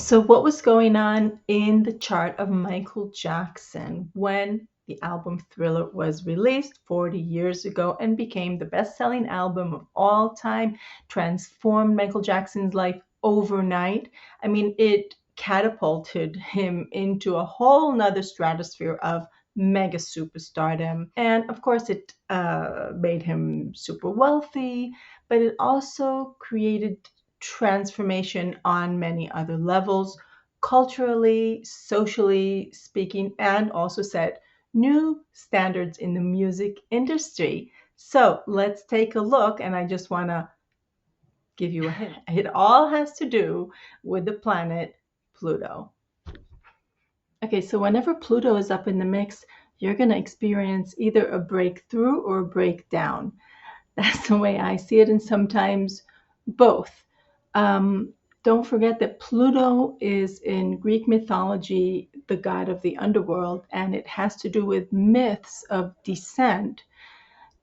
So, what was going on in the chart of Michael Jackson when the album Thriller was released 40 years ago and became the best selling album of all time, transformed Michael Jackson's life overnight? I mean, it catapulted him into a whole nother stratosphere of mega superstardom. And of course, it made him super wealthy, but it also created transformation on many other levels, culturally, socially speaking, and also set new standards in the music industry. So let's take a look, and I just want to give you a hint. It all has to do with the planet Pluto. Okay, so whenever Pluto is up in the mix, you're going to experience either a breakthrough or a breakdown. That's the way I see it, and sometimes both. Um, don't forget that Pluto is in Greek mythology the god of the underworld, and it has to do with myths of descent,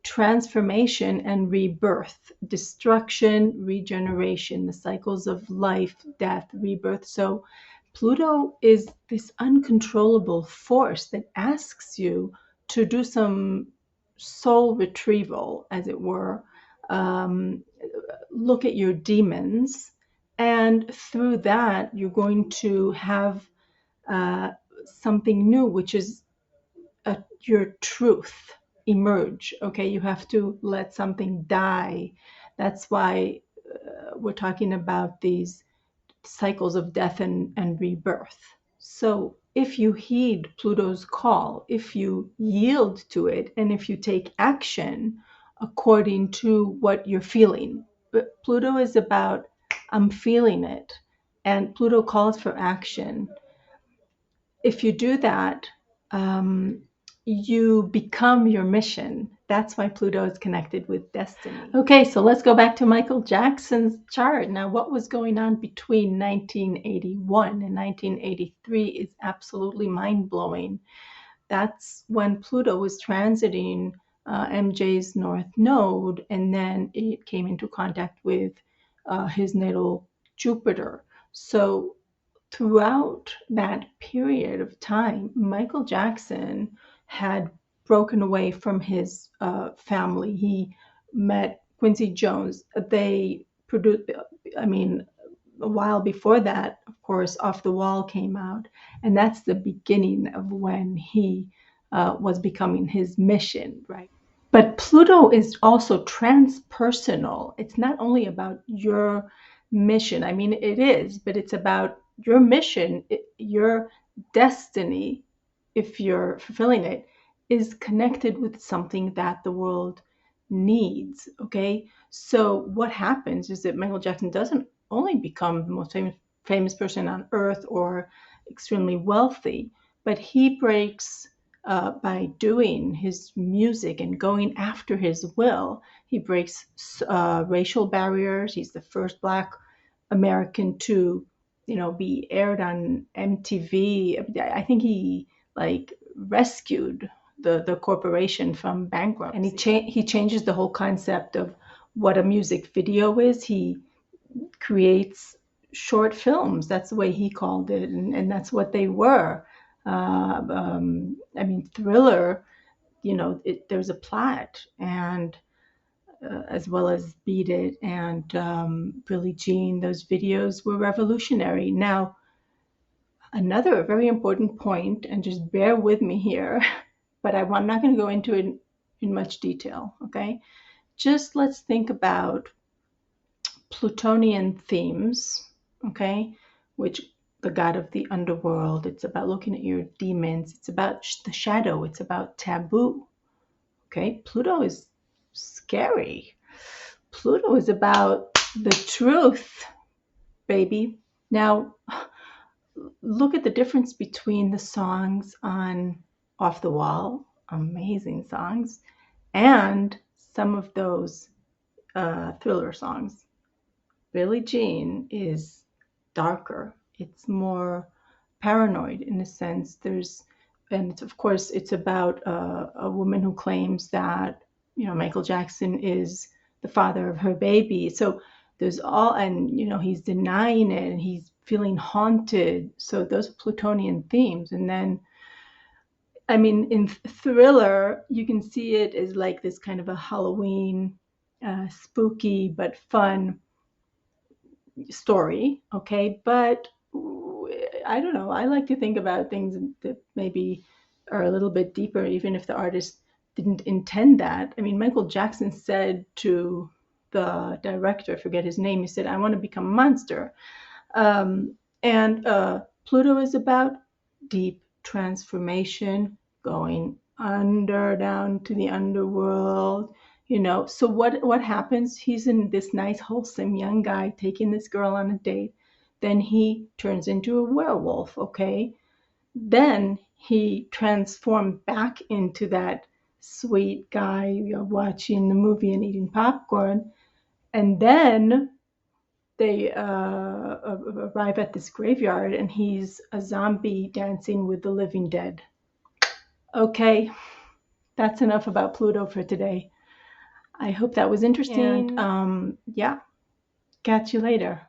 transformation, and rebirth, destruction, regeneration, the cycles of life, death, rebirth. So Pluto is this uncontrollable force that asks you to do some soul retrieval, as it were. Um, Look at your demons, and through that, you're going to have uh, something new, which is your truth emerge. Okay, you have to let something die. That's why we're talking about these cycles of death and rebirth. So if you heed Pluto's call, if you yield to it, and if you take action according to what you're feeling, but Pluto is about, I'm feeling it, and Pluto calls for action. If you do that, um, you become your mission. That's why Pluto is connected with destiny. Okay, so let's go back to Michael Jackson's chart. Now, what was going on between 1981 and 1983 is absolutely mind blowing. That's when Pluto was transiting MJ's North Node, and then it came into contact with his natal Jupiter. So throughout that period of time, Michael Jackson had broken away from his family. He met Quincy Jones. They produced, I mean, a while before that, of course, Off the Wall came out. And that's the beginning of when he was becoming his mission, right? But Pluto is also transpersonal. It's not only about your mission. I mean, it is, but it's about your mission, your destiny, if you're fulfilling it, is connected with something that the world needs. Okay. So what happens is that Michael Jackson doesn't only become the most famous person on earth or extremely wealthy, but he breaks by doing his music and going after his will. He breaks racial barriers. He's the first Black American to, be aired on MTV. I think he like rescued the corporation from bankruptcy, and he changes the whole concept of what a music video is. He creates short films. That's the way he called it, and that's what they were. I mean, Thriller, there's a plot, and as well as Beat It and Billie Jean, those videos were revolutionary. Now, another very important point, and just bear with me here, but I'm not going to go into it in much detail, okay? Just let's think about Plutonian themes, okay, which the god of the underworld. It's about looking at your demons. It's about the shadow. It's about taboo. Okay, Pluto is scary. Pluto is about the truth, baby. Now, look at the difference between the songs on Off the Wall, amazing songs, and some of those Thriller songs. Billie Jean is darker. It's more paranoid in a sense. And it's, of course, it's about a woman who claims that, Michael Jackson is the father of her baby. So there's all, and, he's denying it, and he's feeling haunted. So those are Plutonian themes. And then, I mean, in Thriller, you can see it as like this kind of a Halloween, spooky but fun story. Okay, but I don't know. I like to think about things that maybe are a little bit deeper, even if the artist didn't intend that. I mean, Michael Jackson said to the director, I forget his name, he said, "I want to become a monster." And Pluto is about deep transformation, going under, down to the underworld. So what happens? He's in this nice, wholesome young guy taking this girl on a date. Then he turns into a werewolf, okay? Then he transformed back into that sweet guy, watching the movie and eating popcorn. And then they arrive at this graveyard, and he's a zombie dancing with the living dead. Okay, that's enough about Pluto for today. I hope that was interesting. And yeah, catch you later.